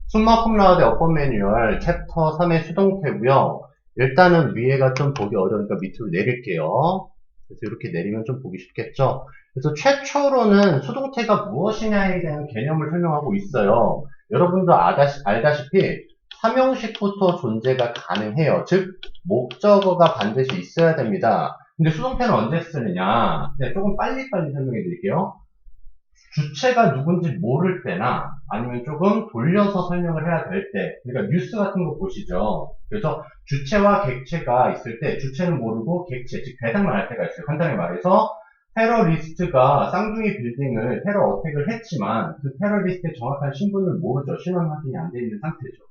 숨마 콤라우드 어법 매뉴얼 챕터 3의 수동태고요. 일단은 위에가 좀 보기 어려우니까 밑으로 내릴게요. 그래서 이렇게 내리면 좀 보기 쉽겠죠. 그래서 최초로는 수동태가 무엇이냐에 대한 개념을 설명하고 있어요. 여러분도 알다시피 삼형식부터 존재가 가능해요. 즉 목적어가 반드시 있어야 됩니다. 근데 수동태는 언제 쓰느냐? 조금 빨리빨리 설명해 드릴게요. 주체가 누군지 모를 때나 아니면 조금 돌려서 설명을 해야 될 때, 그러니까 뉴스 같은 거 보시죠. 그래서 주체와 객체가 있을 때 주체는 모르고 객체, 즉 대상만 알 때가 있어요. 간단히 말해서 테러리스트가 쌍둥이 빌딩을 테러 어택을 했지만 그 테러리스트의 정확한 신분을 모르죠. 신원 확인이 안 돼 있는 상태죠.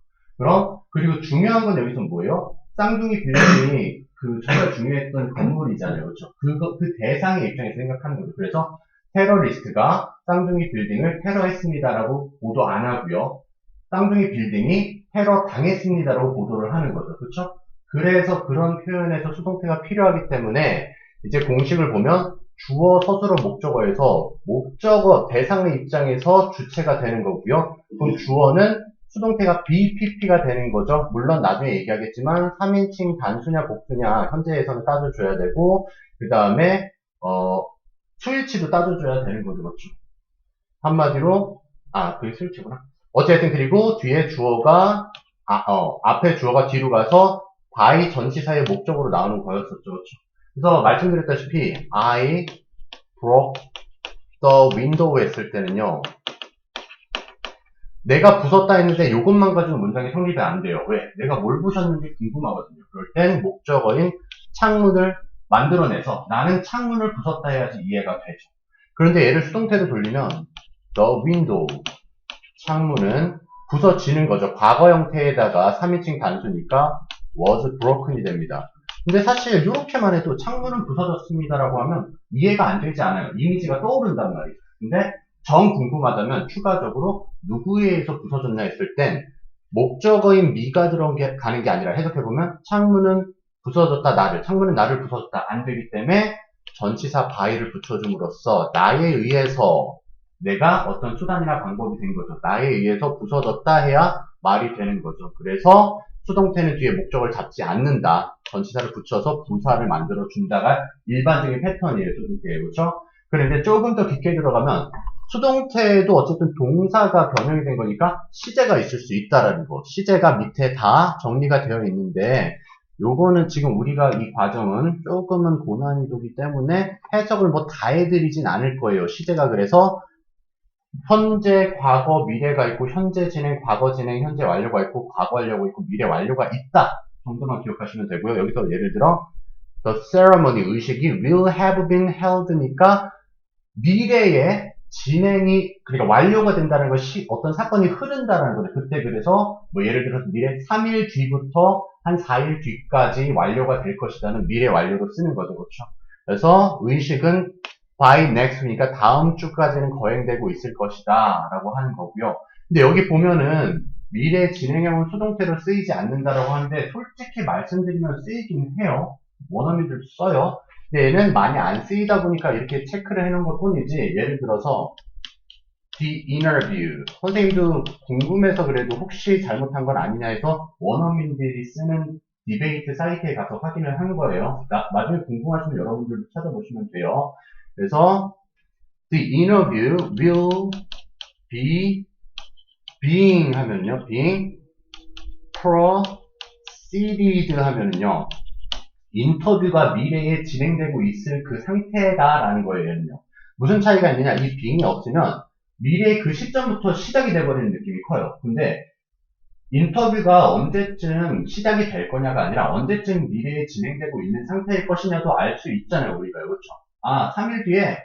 그리고 중요한 건 여기서 뭐예요? 쌍둥이 빌딩이 그 정말 중요했던 건물이잖아요. 그렇죠? 그 대상의 입장에서 생각하는 거죠. 그래서 테러리스트가 쌍둥이 빌딩을 테러했습니다라고 보도 안 하고요. 쌍둥이 빌딩이 테러 당했습니다라고 보도를 하는 거죠. 그렇죠? 그래서 그런 표현에서 수동태가 필요하기 때문에 이제 공식을 보면 주어, 서술어, 목적어에서 목적어 대상의 입장에서 주체가 되는 거고요. 그럼 주어는 수동태가 BPP가 되는 거죠. 물론 나중에 얘기하겠지만 3인칭 단수냐 복수냐 현재에서는 따져줘야 되고 그 다음에 수일치도 따져줘야 되는 거죠. 그렇죠? 한마디로 그게 수일치구나. 어쨌든 그리고 뒤에 주어가 앞에 주어가 뒤로 가서 by 전치사의 목적으로 나오는 거였었죠. 그렇죠? 그래서 말씀드렸다시피 I broke the window 했을 때는요. 내가 부쉈다 했는데 이것만 가지고 문장이 성립이 안 돼요. 왜? 내가 뭘 부셨는지 궁금하거든요. 그럴 땐 목적어인 창문을 만들어내서 나는 창문을 부쉈다 해야지 이해가 되죠. 그런데 얘를 수동태로 돌리면 the window, 창문은 부서지는 거죠. 과거 형태에다가 3인칭 단수니까 was broken이 됩니다. 근데 사실 이렇게만 해도 창문은 부서졌습니다라고 하면 이해가 안 되지 않아요. 이미지가 떠오른단 말이죠. 근데 정 궁금하다면 추가적으로 누구에 의해서 부서졌나 했을 땐 목적어인 미가 들어가는 게 아니라 해석해보면 창문은 부서졌다 창문은 나를 부서졌다 안 되기 때문에 전치사 by를 붙여줌으로써 나에 의해서 내가 어떤 수단이나 방법이 된 거죠. 나에 의해서 부서졌다 해야 말이 되는 거죠. 그래서 수동태는 뒤에 목적을 잡지 않는다. 전치사를 붙여서 부사를 만들어 준다가 일반적인 패턴이에요. 수동태에. 그렇죠? 그런데 조금 더 깊게 들어가면 수동태에도 어쨌든 동사가 변형이 된 거니까 시제가 있을 수 있다라는 거. 시제가 밑에 다 정리가 되어 있는데 요거는 지금 우리가 이 과정은 조금은 고난이도기 때문에 해석을 뭐 다 해드리진 않을 거예요. 시제가 그래서 현재, 과거, 미래가 있고 현재 진행, 과거 진행, 현재 완료가 있고 과거 완료가 있고 미래 완료가 있다 정도만 기억하시면 되고요. 여기서 예를 들어 the ceremony, 의식이 will have been held니까 미래에 진행이 그러니까 완료가 된다는 것이 어떤 사건이 흐른다는 거죠. 그때 그래서 뭐 예를 들어서 미래 3일 뒤부터 한 4일 뒤까지 완료가 될 것이라는 미래 완료로 쓰는 거죠. 그렇죠? 그래서 의식은 by next week이니까 다음 주까지는 거행되고 있을 것이다 라고 하는 거고요. 근데 여기 보면은 미래 진행형은 수동태로 쓰이지 않는다라고 하는데 솔직히 말씀드리면 쓰이긴 해요. 원어민들도 써요. 근데 얘는 많이 안 쓰이다 보니까 이렇게 체크를 해놓은 것 뿐이지 예를 들어서 the interview 선생님도 궁금해서 그래도 혹시 잘못한 건 아니냐 해서 원어민들이 쓰는 디베이트 사이트에 가서 확인을 한 거예요. 나중에 궁금하시면 여러분들도 찾아보시면 돼요. 그래서 the interview will be being 하면요. being proceeded 하면은요. 인터뷰가 미래에 진행되고 있을 그 상태다라는 거예요. 무슨 차이가 있느냐? 이 being이 없으면 미래의 그 시점부터 시작이 돼버리는 느낌이 커요. 근데 인터뷰가 언제쯤 시작이 될 거냐가 아니라 언제쯤 미래에 진행되고 있는 상태일 것이냐도 알 수 있잖아요, 우리가. 그렇죠? 3일 뒤에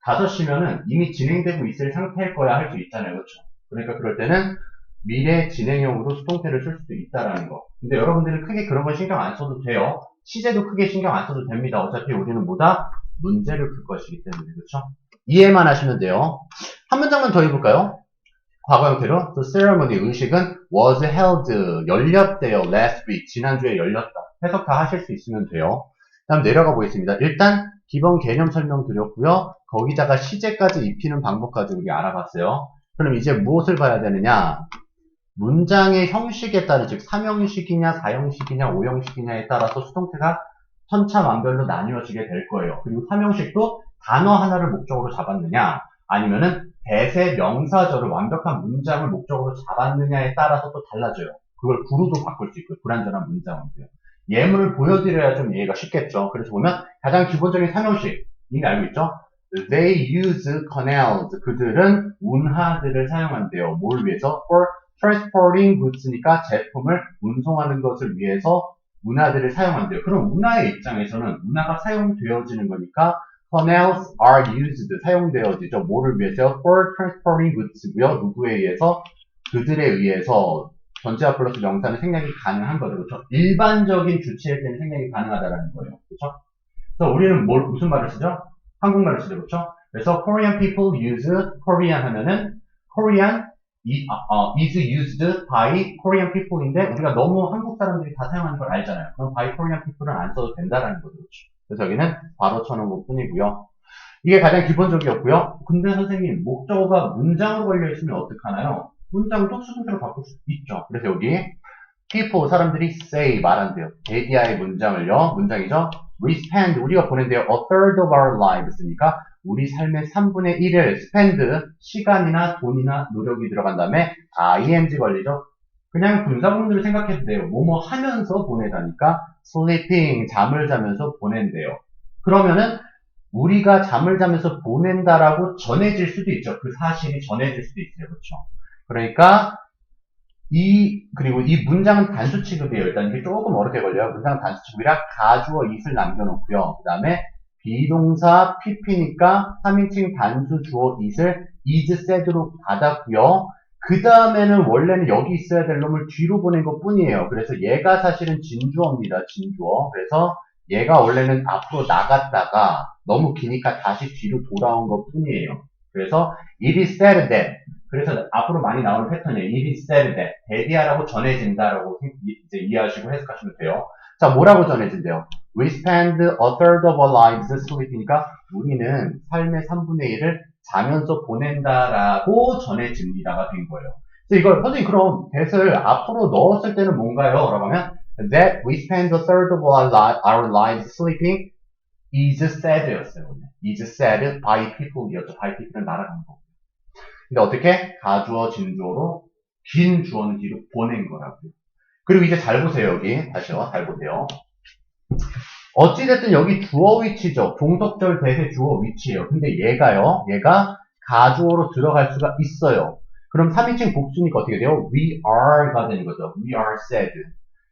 5시면은 이미 진행되고 있을 상태일 거야 할 수 있잖아요. 그렇죠? 그러니까 그럴 때는 미래 진행형으로 수동태를 쓸 수도 있다라는 거. 근데 여러분들은 크게 그런 건 신경 안 써도 돼요. 시제도 크게 신경 안 써도 됩니다. 어차피 우리는 뭐다? 문제를 풀 것이기 때문에. 그렇죠? 이해만 하시면 돼요. 한 문장만 더 해볼까요? 과거 형태로 the ceremony 의식은 was held 열렸대요. last week 지난주에 열렸다. 해석 다 하실 수 있으면 돼요. 다음 내려가 보겠습니다. 일단 기본 개념 설명 드렸고요. 거기다가 시제까지 입히는 방법까지 우리 알아봤어요. 그럼 이제 무엇을 봐야 되느냐? 문장의 형식에 따라, 즉 3형식이냐 4형식이냐 5형식이냐에 따라서 수동태가 천차만별로 나뉘어지게 될 거예요. 그리고 3형식도 단어 하나를 목적으로 잡았느냐 아니면은 대세 명사절을 완벽한 문장을 목적으로 잡았느냐에 따라서 또 달라져요. 그걸 구로도 바꿀 수 있고요. 불완전한 문장은요. 예문을 보여드려야 좀 이해가 쉽겠죠. 그래서 보면 가장 기본적인 3형식 이미 알고 있죠? They use canals. 그들은 운하들을 사용한대요. 뭘 위해서? For transporting goods니까 제품을 운송하는 것을 위해서 운하들을 사용한대요. 그럼 운하의 입장에서는 운하가 사용되어지는 거니까 canals are used. 사용되어지죠. 뭐를 위해서요? For transporting goods고요. 누구에 의해서? 그들에 의해서 전체와 플러스 명사는 생략이 가능한 거죠. 그렇죠? 일반적인 주체일 때는 생략이 가능하다라는 거예요. 그렇죠? 그래서 우리는 무슨 말을 쓰죠? 한국말을 쓰죠. 그렇죠? 그래서 Korean people use Korean 하면은 Korean is used by Korean people인데 우리가 너무 한국 사람들이 다 사용하는 걸 알잖아요. 그럼 by Korean people은 안 써도 된다라는 거죠. 그렇죠? 그래서 여기는 바로 쳐놓은 것 뿐이고요. 이게 가장 기본적이었고요. 근데 선생님, 목적어가 문장으로 걸려있으면 어떡하나요? 문장도 수동태로 바꿀 수 있죠. 그래서 여기 people, 사람들이 say, 말한대요. ADI의 문장이죠. We spend, 우리가 보낸대요. A third of our lives니까 우리 삶의 3분의 1을 spend, 시간이나 돈이나 노력이 들어간 다음에 ing 걸리죠. 그냥 분사구문으로 생각해도 돼요. 뭐뭐 하면서 보내다니까 sleeping, 잠을 자면서 보낸대요. 그러면은 우리가 잠을 자면서 보낸다라고 전해질 수도 있죠. 그 사실이 전해질 수도 있어요. 그렇죠? 그러니까 그리고 이 문장은 단수 취급이에요. 일단 이게 조금 어렵게 걸려요. 문장은 단수 취급이라 가주어 it을 남겨놓고요. 그 다음에 비동사 pp니까 3인칭 단수 주어 it을 is said로 받았고요. 그 다음에는 원래는 여기 있어야 될 놈을 뒤로 보낸 것 뿐이에요. 그래서 얘가 사실은 진주어입니다. 진주어. 그래서 얘가 원래는 앞으로 나갔다가 너무 기니까 다시 뒤로 돌아온 것 뿐이에요. 그래서 it is said that. 그래서 앞으로 많이 나오는 패턴이에요. It is said that. 데디아라고 전해진다라고 이제 이해하시고 해석하시면 돼요. 자, 뭐라고 전해진대요? We spend a third of our lives sleep이니까 우리는 삶의 3분의 1을 자면서 보낸다라고 전해집니다가 된 거예요. 그래서 이걸 선생님 그럼 that을 앞으로 넣었을 때는 뭔가요? 라고 하면 that we spend a third of our lives sleeping is said였어요. is said by people이었죠. by people은 날아간 거. 근데 어떻게? 가주어, 진주어로 긴 주어는 뒤로 보낸 거라고요. 그리고 이제 잘 보세요, 여기. 다시요, 잘 보세요. 어찌됐든 여기 주어 위치죠. 종속절 대세 주어 위치예요. 근데 얘가 가주어로 들어갈 수가 있어요. 그럼 3인칭 복수니까 어떻게 돼요? We are가 되는 거죠. We are said.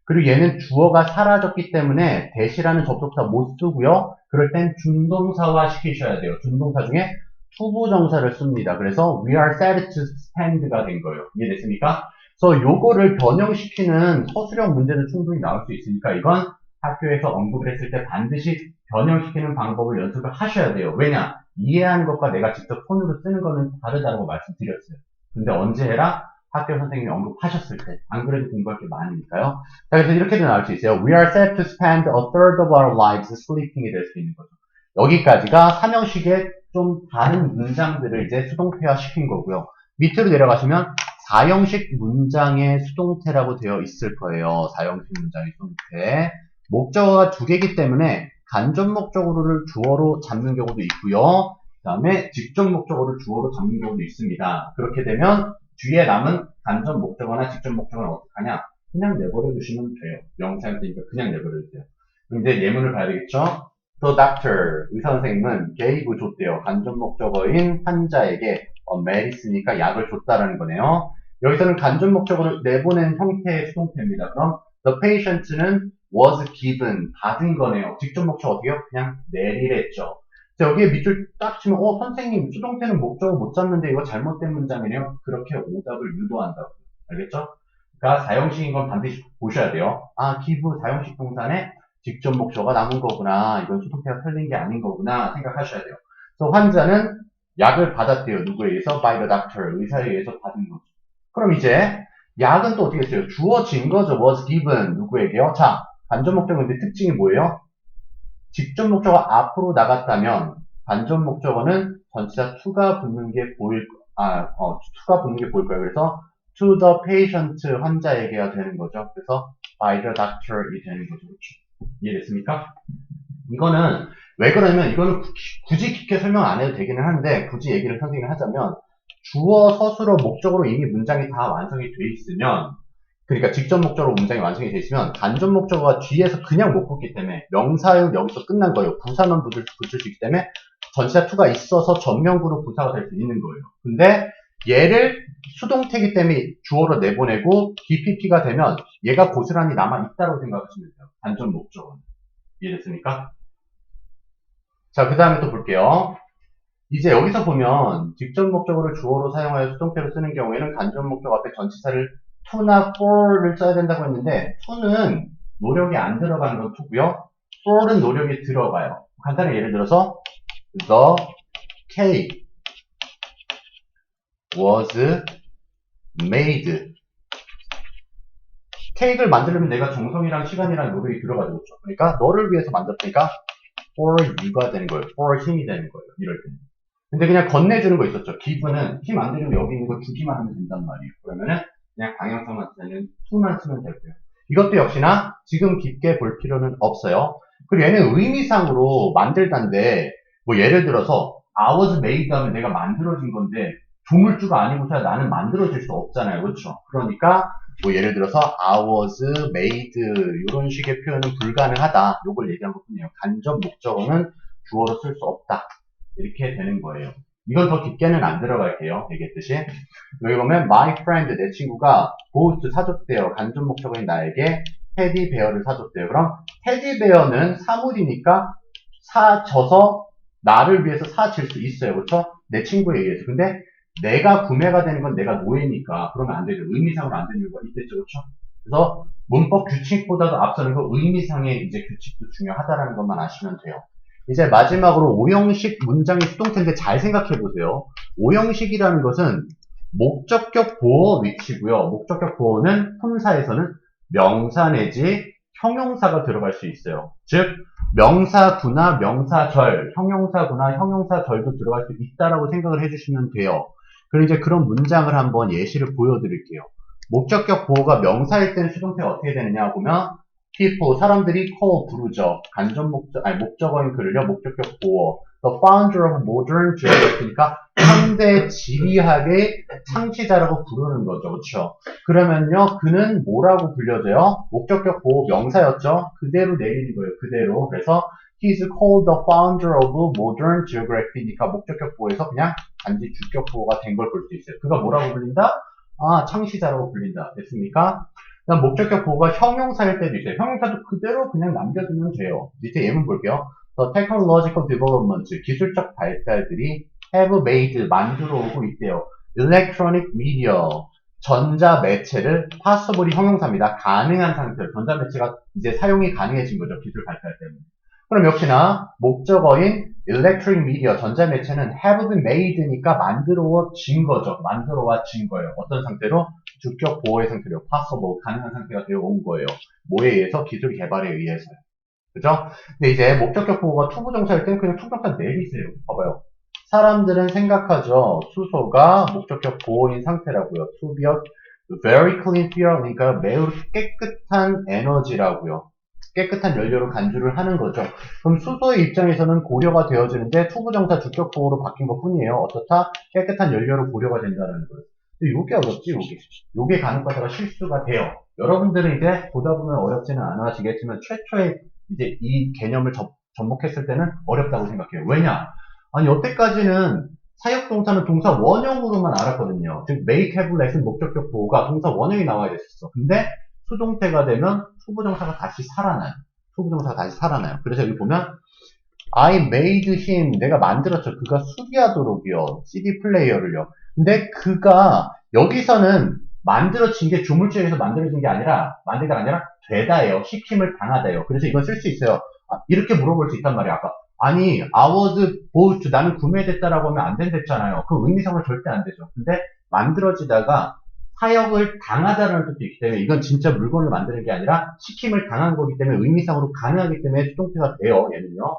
그리고 얘는 주어가 사라졌기 때문에 대시라는 접속사 못 쓰고요. 그럴 땐 준동사화 시키셔야 돼요. 준동사 중에 투부정사를 씁니다. 그래서 we are said to spend가 된 거예요. 이해됐습니까? 그래서 요거를 변형시키는 서술형 문제는 충분히 나올 수 있으니까 이건 학교에서 언급을 했을 때 반드시 변형시키는 방법을 연습을 하셔야 돼요. 왜냐? 이해하는 것과 내가 직접 손으로 쓰는 거는 다르다고 말씀드렸어요. 근데 언제 해라? 학교 선생님이 언급하셨을 때. 안 그래도 공부할 게 많으니까요. 자, 그래서 이렇게도 나올 수 있어요. We are set to spend a third of our lives sleeping이 될 수 있는 거죠. 여기까지가 3형식의 좀 다른 문장들을 이제 수동태화 시킨 거고요. 밑으로 내려가시면 4형식 문장의 수동태라고 되어 있을 거예요. 4형식 문장의 수동태. 목적어가 두 개이기 때문에 간접 목적어를 주어로 잡는 경우도 있고요. 그 다음에 직접 목적어를 주어로 잡는 경우도 있습니다. 그렇게 되면 뒤에 남은 간접 목적어나 직접 목적어는 어떻게 하냐? 그냥 내버려 두시면 돼요. 명사일 때니까 그냥 내버려 두세요. 그럼 이제 예문을 봐야 되겠죠? The doctor, 의사 선생님은 gave 줬대요. 간접 목적어인 환자에게 medicine이니까 약을 줬다라는 거네요. 여기서는 간접 목적어를 내보낸 형태의 수동태입니다. 그럼 the patient는 was given, 받은 거네요. 직접 목적어 어떻게요? 그냥 내리랬죠. 자, 여기에 밑줄 딱 치면 선생님 수동태는 목적어 못 잡는데 이거 잘못된 문장이네요. 그렇게 오답을 유도한다고. 알겠죠? 그러니까 사형식인 건 반드시 보셔야 돼요. give 사형식 동사네 직접 목적어가 남은 거구나. 이건 수동태가 틀린 게 아닌 거구나 생각하셔야 돼요. 그래서 환자는 약을 받았대요. 누구에 의해서? By the doctor. 의사에 의해서 받은 거죠. 그럼 이제 약은 또 어떻게 했어요? 주어진 거죠. was given. 누구에게요? 자, 간접 목적어인데 특징이 뭐예요? 직접 목적어 앞으로 나갔다면 간접 목적어는 전치사 to가 붙는 게 보일 거예요. 그래서 to the patient 환자에게가 되는 거죠. 그래서 by the doctor이 되는 거죠. 그렇죠? 이해됐습니까? 이거는 왜 그러냐면 이거는 굳이 깊게 설명 안 해도 되기는 하는데 굳이 얘기를 선생님이 하자면 주어, 서술어, 목적으로 이미 문장이 다 완성이 돼 있으면 그러니까 직접 목적으로 문장이 완성이 돼 있으면 간접 목적어가 뒤에서 그냥 못 붙기 때문에 명사형 여기서 끝난 거예요. 부사만 붙일 수 있기 때문에 전치사 to가 있어서 전명구로 부사가 될 수 있는 거예요. 근데 얘를 수동태이기 때문에 주어로 내보내고 DPP가 되면 얘가 고스란히 남아있다고 생각하시면 돼요. 간접 목적어는. 이해됐습니까? 자, 그 다음에 또 볼게요. 이제 여기서 보면 직접 목적어를 주어로 사용하여 수동태로 쓰는 경우에는 간접 목적 앞에 전치사를 to나 for를 써야 된다고 했는데 to는 노력이 안 들어가는 건 to고요. for는 노력이 들어가요. 간단하게 예를 들어서 the cake was made. 케이크를 만들려면 내가 정성이랑 시간이랑 노력이 들어가죠. 그렇죠? 그러니까 너를 위해서 만들었으니까 for you가 되는 거예요. for him이 되는 거예요. 이럴 때는. 근데 그냥 건네주는 거 있었죠. give는 힘 안 들이고 여기 있는 거 주기만 하면 된단 말이에요. 그러면은 그냥 방향성만 쓰는 to만 쓰면 되고요. 이것도 역시나 지금 깊게 볼 필요는 없어요. 그리고 얘는 의미상으로 만들다인데 뭐 예를 들어서 I was made 하면 내가 만들어진 건데 조물주가 아니고서 나는 만들어질 수 없잖아요. 그렇죠? 그러니까 뭐 예를 들어서 I was made 이런 식의 표현은 불가능하다. 요걸 얘기한 것뿐이에요. 간접 목적어는 주어로 쓸 수 없다. 이렇게 되는 거예요. 이건 더 깊게는 안 들어갈게요. 얘기했듯이. 여기 보면 my friend 내 친구가 bought 사줬대요. 간접 목적어인 나에게 테디베어를 사줬대요. 그럼 테디베어는 사물이니까 사져서 나를 위해서 사질 수 있어요. 그렇죠? 내 친구에 의해서. 근데 내가 구매가 되는 건 내가 노예니까 그러면 안 되죠. 의미상으로 안 되는 이유가 있겠죠. 그렇죠? 그래서 문법 규칙보다도 앞서는 거 의미상의 이제 규칙도 중요하다라는 것만 아시면 돼요. 이제 마지막으로 오형식 문장의 수동태인데 잘 생각해 보세요. 오형식이라는 것은 목적격 보어 위치고요. 목적격 보어는 품사에서는 명사 내지 형용사가 들어갈 수 있어요. 즉 명사구나 명사절, 형용사구나 형용사절도 들어갈 수 있다라고 생각을 해주시면 돼요. 그럼 이제 그런 문장을 한번 예시를 보여드릴게요. 목적격 보어가 명사일 때는 수동태가 어떻게 되느냐 보면 people, 사람들이 call, 부르죠. 간접 목적, 아니, 목적어인 그를요, 목적격 보어. The founder of modern geography니까 현대 지리학의 창시자라고 부르는 거죠. 그렇죠? 그러면요, 그는 뭐라고 불려져요? 목적격 보어 명사였죠? 그대로 내리는 거예요. 그대로. 그래서 he's called the founder of modern geography니까 목적격 보어에서 그냥 단지 주격 보어가 된 걸 볼 수 있어요. 그가 뭐라고 불린다? 아, 창시자라고 불린다. 됐습니까? 그다음 목적격 보어가 형용사일 때도 있어요. 형용사도 그대로 그냥 남겨두면 돼요. 밑에 예문 볼게요. The technological development, 기술적 발달들이 have made, 만들어 오고 있대요. electronic media, 전자 매체를 possible이 형용사입니다. 가능한 상태로 전자 매체가 이제 사용이 가능해진 거죠. 기술 발달 때문에. 그럼 역시나 목적어인 electric media, 전자 매체는 have been made니까 만들어진 거죠. 만들어진 거예요. 어떤 상태로? 주격 보호의 상태로 possible, 가능한 상태가 되어 온 거예요. 뭐에 의해서? 기술 개발에 의해서요. 그죠? 근데 이제 목적격 보호가 투부정사일 때는 그냥 투부정사 내리세요. 봐봐요. 사람들은 생각하죠. 수소가 목적격 보호인 상태라고요. To be a very clean fuel, 그러니까 매우 깨끗한 에너지라고요. 깨끗한 연료로 간주를 하는 거죠. 그럼 수소의 입장에서는 고려가 되어지는데 투부정사 주격 보호로 바뀐 것 뿐이에요. 어떻다? 깨끗한 연료로 고려가 된다는 거예요. 근데 요게 어렵지, 요게. 요게 간혹가다가 실수가 돼요. 여러분들은 이제 보다 보면 어렵지는 않아지겠지만 최초에 이제 이 개념을 접목했을 때는 어렵다고 생각해요. 왜냐? 아니, 여태까지는 사역동사는 동사 원형으로만 알았거든요. 즉, make, have, let은 목적격 보호가 동사 원형이 나와야 됐었어. 근데 수동태가 되면 투부정사가 다시 살아나요. 투부정사가 다시 살아나요. 그래서 여기 보면 I made him, 내가 만들었죠. 그가 수리하도록이요. CD 플레이어를요. 근데 그가 여기서는 만들어진 게 조물주에서 만들어진 게 아니라 만들다가 아니라 되다예요. 시킴을 당하다예요. 그래서 이건 쓸 수 있어요. 이렇게 물어볼 수 있단 말이에요. 아까 아니 I was bought, 나는 구매됐다라고 하면 안 된댔잖아요. 그 의미상으로 절대 안 되죠. 근데 만들어지다가 사역을 당하다라는 뜻도 있기 때문에 이건 진짜 물건을 만드는 게 아니라 시킴을 당한 거기 때문에 의미상으로 가능하기 때문에 수동태가 돼요. 얘는요.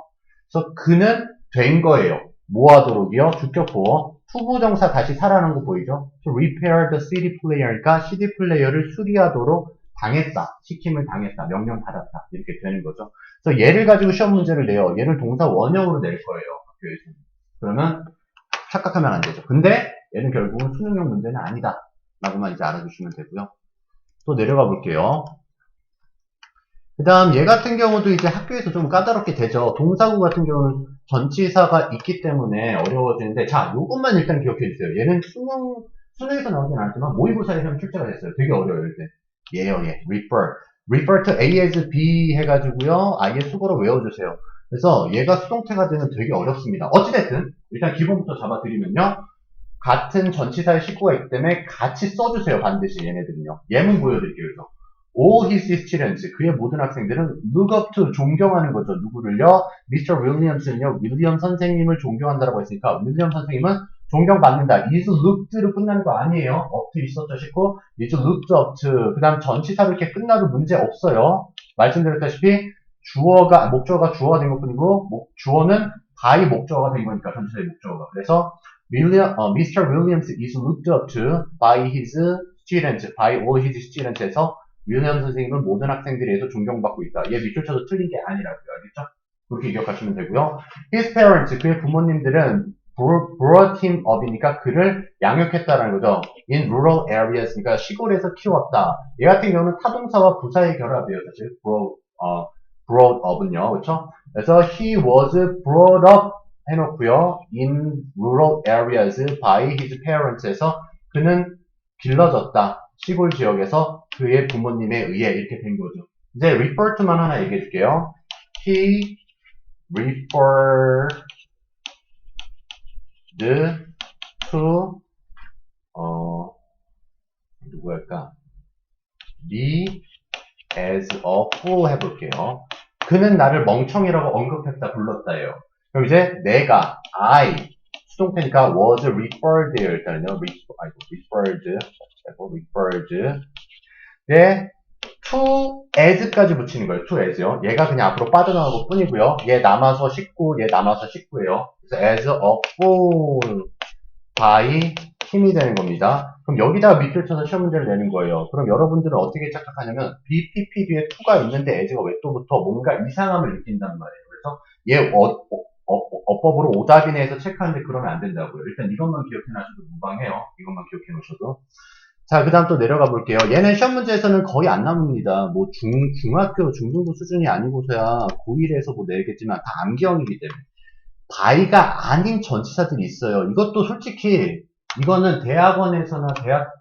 그래서 그는 된 거예요. 뭐 하도록이요? 주격 보어 후보정사 다시 살아난 거 보이죠? To repair the CD player니까 CD 플레이어를 수리하도록 당했다. 시킴을 당했다. 명령 받았다. 이렇게 되는 거죠. 그래서 얘를 가지고 시험 문제를 내요. 얘를 동사 원형으로 낼 거예요. 학교에서. 그러면 착각하면 안 되죠. 근데 얘는 결국은 수능형 문제는 아니다. 라고만 이제 알아주시면 되고요. 또 내려가 볼게요. 그 다음 얘 같은 경우도 이제 학교에서 좀 까다롭게 되죠. 동사구 같은 경우는 전치사가 있기 때문에 어려워지는데, 자, 요것만 일단 기억해 주세요. 얘는 수능에서 나오진 않았지만 모의고사에서는 출제가 됐어요. 되게 어려워요, 이제. 얘요, 얘. refer to A as B 해가지고요. 아예 수고로 외워주세요. 그래서 얘가 수동태가 되면 되게 어렵습니다. 어찌됐든, 일단 기본부터 잡아드리면요. 같은 전치사의 식구가 있기 때문에 같이 써주세요. 반드시 얘네들은요. 예문 보여드릴게요. 그래서 All his students, 그의 모든 학생들은 look up to, 존경하는 거죠. 누구를요? Mr. Williams는요. 윌리엄 선생님을 존경한다라고 했으니까 윌리엄 선생님은 존경받는다. is looked로 끝나는 거 아니에요. up to 있었죠 싶고 is looked up to. 그 다음 전치사로 이렇게 끝나도 문제 없어요. 말씀드렸다시피 목적어가 주어가 된 것뿐이고 주어는 by 목적어가 된 거니까 전치사의 목적어가. 그래서 Mr. Williams is looked up to by his students, by all his students에서 윌리엄 선생님은 모든 학생들에 의해서 존경받고 있다. 얘 밑줄 쳐서 틀린 게 아니라고요. 알겠죠? 그렇게 기억하시면 되고요. His parents, 그의 부모님들은 brought him up이니까 그를 양육했다라는 거죠. In rural areas, 그러니까 시골에서 키웠다. 얘 같은 경우는 타동사와 부사의 결합이에요. 사실 brought up은요. 그렇죠? 그래서 he was brought up 해놓고요. In rural areas by his parents에서 그는 길러졌다. 시골 지역에서 그의 부모님에 의해 이렇게 된 거죠. 이제 refer to만 하나 얘기해 줄게요. He referred to 누구 할까? me as a fool 해볼게요. 그는 나를 멍청이라고 언급했다, 불렀다예요. 그럼 이제 내가 I 수동태니까 was referred예요. 일단은요. referred 네, to as까지 붙이는 거예요. to as요. 얘가 그냥 앞으로 빠져나가고 뿐이고요. 얘 남아서 19, 얘 남아서 19예요. 그래서 as a fool by 힘이 되는 겁니다. 그럼 여기다가 밑줄 쳐서 시험 문제를 내는 거예요. 그럼 여러분들은 어떻게 착각하냐면 BPP 뒤에 to가 있는데 as가 왜 또부터 뭔가 이상함을 느낀단 말이에요. 그래서 얘 어법으로 오답 이내에서 체크하는데 그러면 안 된다고요. 일단 이것만 기억해 놔셔도 무방해요. 이것만 기억해 놓으셔도. 자, 그 다음 또 내려가 볼게요. 얘는 시험 문제에서는 거의 안 나옵니다. 뭐 중학교, 중등부 수준이 아니고서야 고1에서 뭐 내겠지만 다 암기형이기 때문에. 바이가 아닌 전치사들이 있어요. 이것도 솔직히, 이거는 대학원에서나,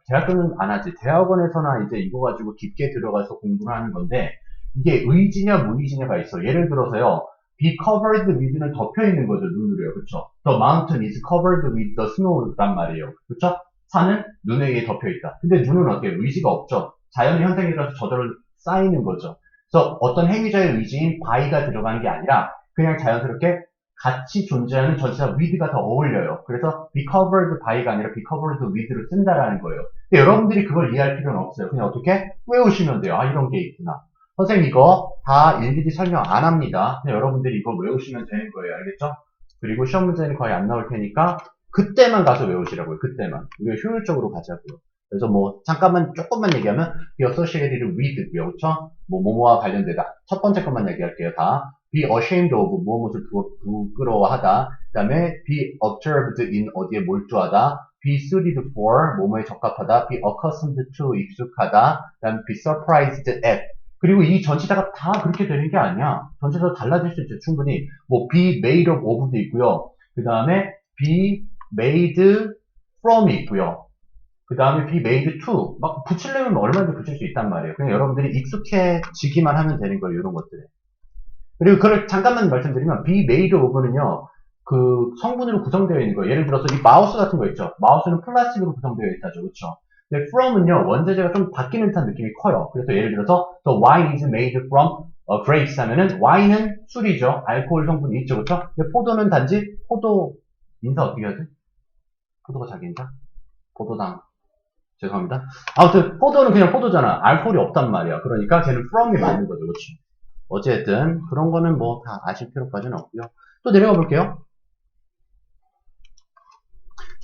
대학교는 안 하지. 대학원에서나 이제 이거 가지고 깊게 들어가서 공부를 하는 건데, 이게 의지냐, 무의지냐가 있어. 예를 들어서요, be covered with는 덮여 있는 거죠, 눈으로요. 그쵸? The mountain is covered with the snow란 말이에요. 그쵸? 산은 눈에 의해 덮여 있다. 근데 눈은 어때요? 의지가 없죠. 자연의 현상이라서 저절로 쌓이는 거죠. 그래서 어떤 행위자의 의지인 by가 들어간 게 아니라 그냥 자연스럽게 같이 존재하는 전치사 with가 더 어울려요. 그래서 be covered by가 아니라 be covered with를 쓴다라는 거예요. 근데 여러분들이 그걸 이해할 필요는 없어요. 그냥 어떻게 외우시면 돼요. 아, 이런 게 있구나. 선생님 이거 다 일일이 설명 안 합니다. 그냥 여러분들이 이거 외우시면 되는 거예요. 알겠죠? 그리고 시험 문제는 거의 안 나올 테니까 그때만 가서 외우시라고요. 그때만. 우리가 효율적으로 가자고요. 그래서 뭐 잠깐만 조금만 얘기하면 be associated with고요. 그렇죠? 뭐뭐와 관련되다. 첫 번째 것만 얘기할게요. 다 be ashamed of 무엇을 부끄러워하다. 그 다음에 be observed in 어디에 몰두하다. be suited for 뭐뭐에 적합하다. be accustomed to 익숙하다. 그 다음 be surprised at. 그리고 이 전치사가 다 그렇게 되는 게 아니야. 전치사가 달라질 수 있죠. 충분히. 뭐 be made of of도 있고요. 그 다음에 be made from이 있고요. 그 다음에 be made to. 막 붙이려면 얼마든지 붙일 수 있단 말이에요. 그냥 여러분들이 익숙해지기만 하면 되는 거예요. 이런 것들에. 그리고 그걸 잠깐만 말씀드리면 be made of는요. 그 성분으로 구성되어 있는 거예요. 예를 들어서 이 마우스 같은 거 있죠. 마우스는 플라스틱으로 구성되어 있다죠. 그렇죠? 근데 from은요. 원재료가 좀 바뀌는 듯한 느낌이 커요. 그래서 예를 들어서 the wine is made from grapes 하면은 와인은 술이죠. 알코올 성분이 있죠. 그렇죠? 근데 포도는 단지 포도 인사 어떻게 하지? 포도가 자기 인사? 포도당. 죄송합니다. 아무튼 포도는 그냥 포도잖아. 알코올이 없단 말이야. 그러니까 걔는 from이 맞는 거죠. 그렇죠? 어쨌든 그런 거는 뭐 다 아실 필요까지는 없고요. 또 내려가 볼게요.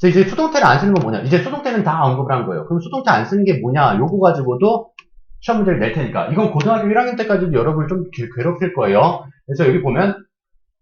그래서 이제 수동태를 안 쓰는 건 뭐냐? 이제 수동태는 다 언급을 한 거예요. 그럼 수동태 안 쓰는 게 뭐냐? 요거 가지고도 시험 문제를 낼 테니까. 이건 고등학교 1학년 때까지도 여러분을 좀 괴롭힐 거예요. 그래서 여기 보면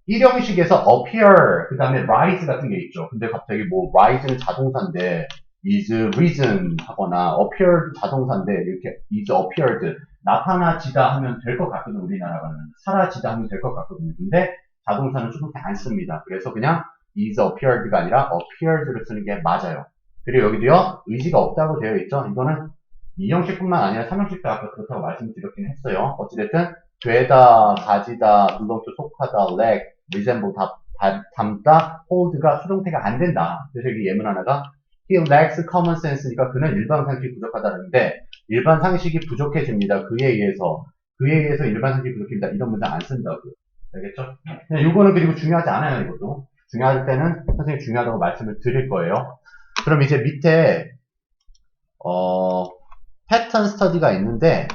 일형식에서 appear, 그 다음에 rise 같은 게 있죠. 근데 갑자기 뭐 rise는 자동사인데 is risen 하거나 appeared 자동사인데 이렇게 is appeared 나타나지다 하면 될 것 같거든요. 우리나라가는 사라지다 하면 될 것 같거든요. 근데 자동사는 수동태 안 씁니다. 그래서 그냥 is appeared가 아니라 appeared를 쓰는 게 맞아요. 그리고 여기도요 의지가 없다고 되어 있죠. 이거는 2형식뿐만 아니라 3형식도 아까 그렇다고 말씀드렸긴 했어요. 어찌됐든 되다, 가지다, 불동표 속하다, leg, resemble 담다, hold가 수동태가 안 된다. 그래서 여기 예문 하나가 he lacks common sense니까 그는 일반 상식이 부족하다는데 일반 상식이 부족해집니다. 그에 의해서 일반 상식이 부족합니다. 이런 문장 안 쓴다고요. 알겠죠? 이거는 그리고 중요하지 않아요. 이것도 중요할 때는 선생님이 중요하다고 말씀을 드릴 거예요. 그럼 이제 밑에 패턴 스터디가 있는데